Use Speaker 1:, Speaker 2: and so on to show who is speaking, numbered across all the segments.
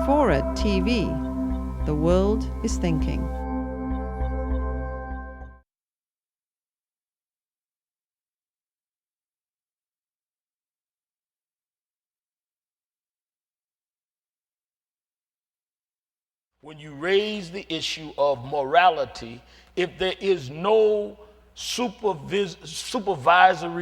Speaker 1: FORA.tv. The world is thinking.
Speaker 2: When you raise the issue of morality, if there is no supervisory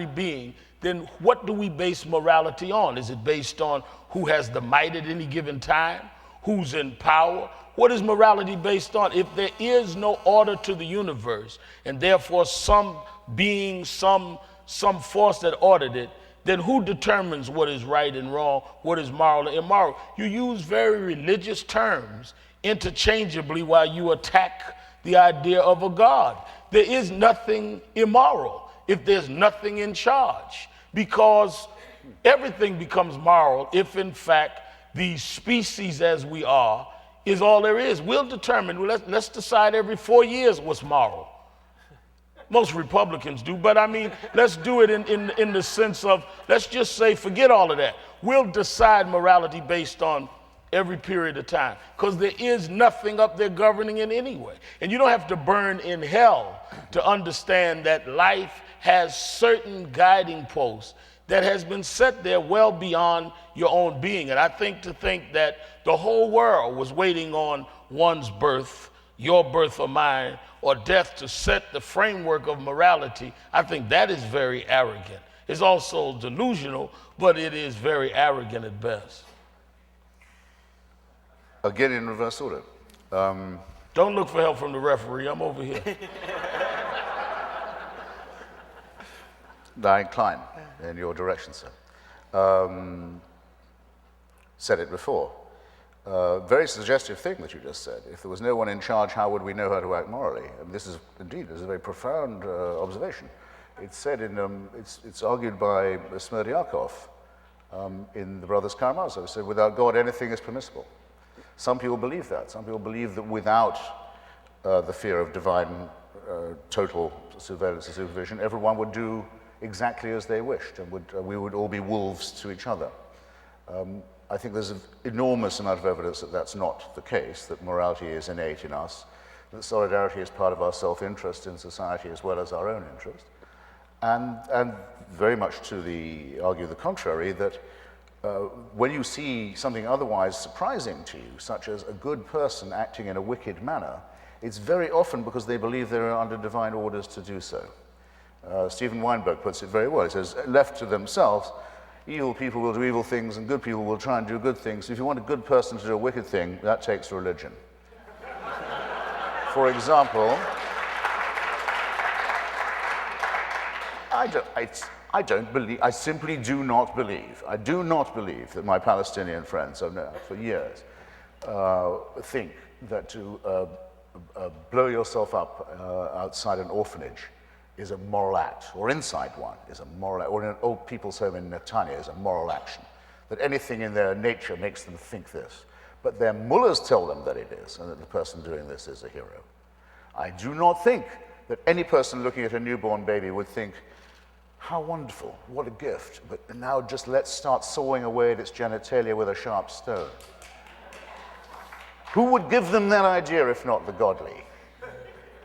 Speaker 2: being, then what do we base morality on? Is it based on who has the might at any given time? Who's in power? What is morality based on? If there is no order to the universe, and therefore some being, some force that ordered it, then who determines what is right and wrong, what is moral and immoral? You use very religious terms interchangeably while you attack the idea of a God. There is nothing immoral if there's nothing in charge, because everything becomes moral if in fact the species as we are is all there is. We'll determine, let's decide every 4 years what's moral. Most Republicans do, but I mean, let's do it in the sense of, let's just say, forget all of that. We'll decide morality based on every period of time, because there is nothing up there governing in any way. And you don't have to burn in hell to understand that life has certain guiding posts that has been set there well beyond your own being. And I think to think that the whole world was waiting on one's birth, your birth or mine, or death to set the framework of morality, I think that is very arrogant. It's also delusional, but it is very arrogant at best.
Speaker 3: Again, in reverse order.
Speaker 2: Don't look for help from the referee. I'm over here.
Speaker 3: I incline in your direction, sir. Said it before. Very suggestive thing that you just said. If there was no one in charge, how would we know how to act morally? And this is indeed a very profound observation. It's said in, it's argued by Smerdyakov in the Brothers Karamazov. It said, without God, anything is permissible. Some people believe that. Some people believe that without the fear of divine total surveillance and supervision, everyone would do exactly as they wished, and we would all be wolves to each other. I think there's an enormous amount of evidence that that's not the case, that morality is innate in us, that solidarity is part of our self-interest in society as well as our own interest, and very much to argue the contrary, that when you see something otherwise surprising to you, such as a good person acting in a wicked manner, it's very often because they believe they're under divine orders to do so. Stephen Weinberg puts it very well. He says, left to themselves, evil people will do evil things and good people will try and do good things. If you want a good person to do a wicked thing, that takes religion. For example, I simply do not believe that my Palestinian friends, I've known for years, think that to blow yourself up outside an orphanage is a moral act, or inside one is a moral act, or in an old people's home in Netanya is a moral action, that anything in their nature makes them think this. But their mullahs tell them that it is, and that the person doing this is a hero. I do not think that any person looking at a newborn baby would think, how wonderful, what a gift, but now just let's start sawing away at its genitalia with a sharp stone. Who would give them that idea if not the godly?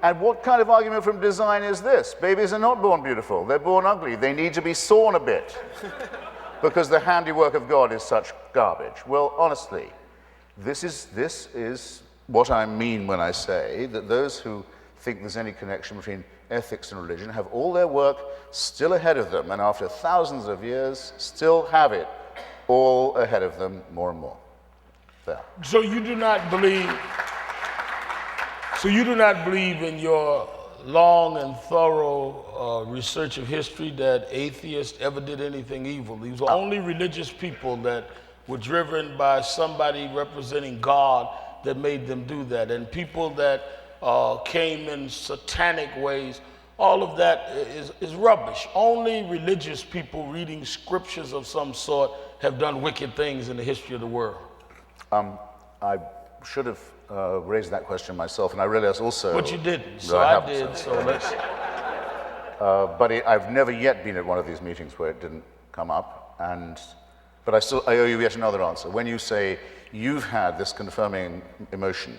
Speaker 3: And what kind of argument from design is this? Babies are not born beautiful, they're born ugly. They need to be sawn a bit because the handiwork of God is such garbage. Well, honestly, this is what I mean when I say that those who think there's any connection between ethics and religion have all their work still ahead of them, and after thousands of years, still have it all ahead of them more and more. There.
Speaker 2: So you do not believe in your long and thorough research of history that atheists ever did anything evil. These were only religious people that were driven by somebody representing God that made them do that. And people that came in satanic ways, all of that is rubbish. Only religious people reading scriptures of some sort have done wicked things in the history of the world.
Speaker 3: I should have raised that question myself, and I realized also...
Speaker 2: But you didn't, so I did, so let's...
Speaker 3: But I've never yet been at one of these meetings where it didn't come up, But I owe you yet another answer. When you say you've had this confirming emotion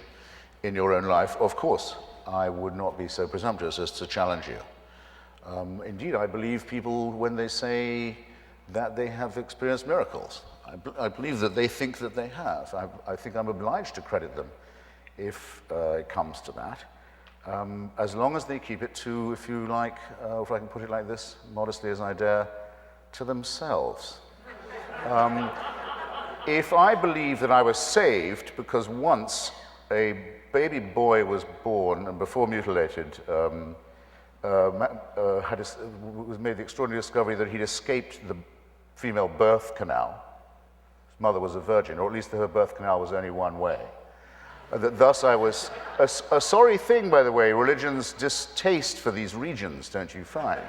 Speaker 3: in your own life, of course, I would not be so presumptuous as to challenge you. Indeed, I believe people when they say that they have experienced miracles. I believe that they think that they have. I think I'm obliged to credit them if it comes to that, as long as they keep it to, if you like, if I can put it like this, modestly as I dare, to themselves. If I believe that I was saved because once a baby boy was born and before mutilated, was made the extraordinary discovery that he'd escaped the female birth canal. His mother was a virgin, or at least her birth canal was only one way. That thus I was a sorry thing, by the way, religion's distaste for these regions, don't you find?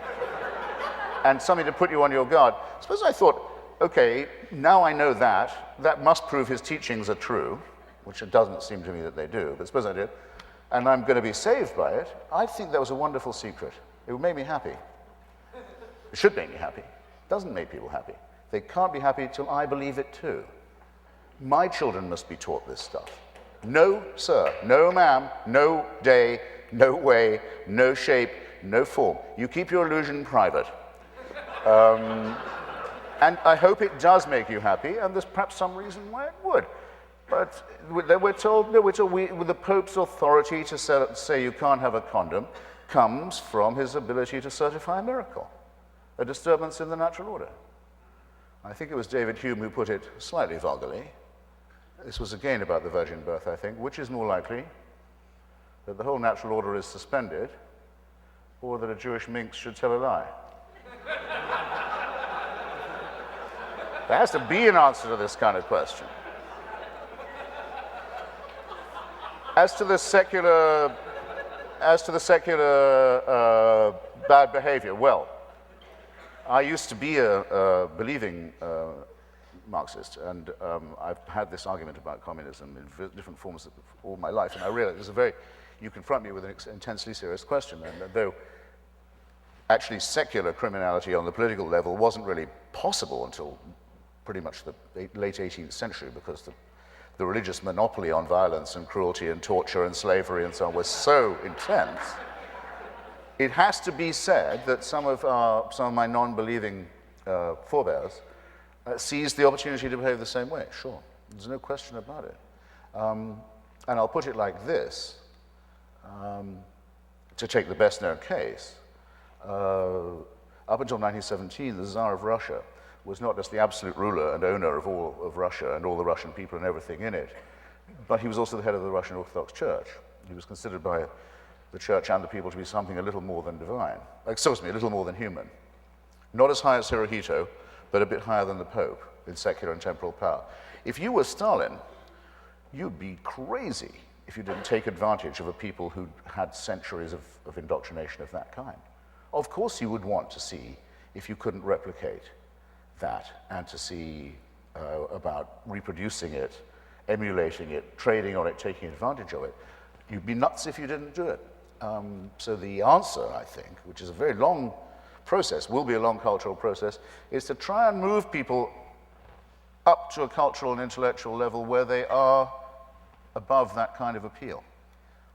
Speaker 3: And something to put you on your guard. Suppose I thought, okay, now I know that must prove his teachings are true, which it doesn't seem to me that they do, but suppose I did, and I'm going to be saved by it. I think that was a wonderful secret. It would make me happy. It should make me happy. It doesn't make people happy. They can't be happy till I believe it too. My children must be taught this stuff. No, sir, no, ma'am, no day, no way, no shape, no form. You keep your illusion private. And I hope it does make you happy, and there's perhaps some reason why it would. But we're told the Pope's authority to say you can't have a condom comes from his ability to certify a miracle, a disturbance in the natural order. I think it was David Hume who put it slightly vulgarly. This was again about the virgin birth, I think. Which is more likely, that the whole natural order is suspended, or that a Jewish minx should tell a lie? There has to be an answer to this kind of question. As to the secular bad behavior, well, I used to be a believing Marxist, and I've had this argument about communism in different forms all my life, and I realize you confront me with an intensely serious question, and though actually secular criminality on the political level wasn't really possible until pretty much the late 18th century, because the religious monopoly on violence and cruelty and torture and slavery and so on was so intense. It has to be said that some of my non-believing forebears seized the opportunity to behave the same way. Sure, there's no question about it. And I'll put it like this, to take the best-known case. Up until 1917, the Tsar of Russia was not just the absolute ruler and owner of all of Russia and all the Russian people and everything in it, but he was also the head of the Russian Orthodox Church. He was considered by the church and the people to be something a little more than divine. Excuse me, a little more than human. Not as high as Hirohito, but a bit higher than the Pope in secular and temporal power. If you were Stalin, you'd be crazy if you didn't take advantage of a people who had centuries of indoctrination of that kind. Of course you would want to see if you couldn't replicate that, and to see about reproducing it, emulating it, trading on it, taking advantage of it. You'd be nuts if you didn't do it. So the answer, I think, which is a very long process, will be a long cultural process, is to try and move people up to a cultural and intellectual level where they are above that kind of appeal,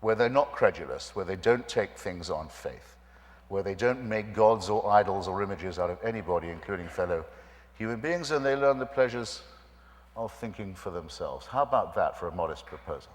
Speaker 3: where they're not credulous, where they don't take things on faith, where they don't make gods or idols or images out of anybody, including fellow human beings, and they learn the pleasures of thinking for themselves. How about that for a modest proposal?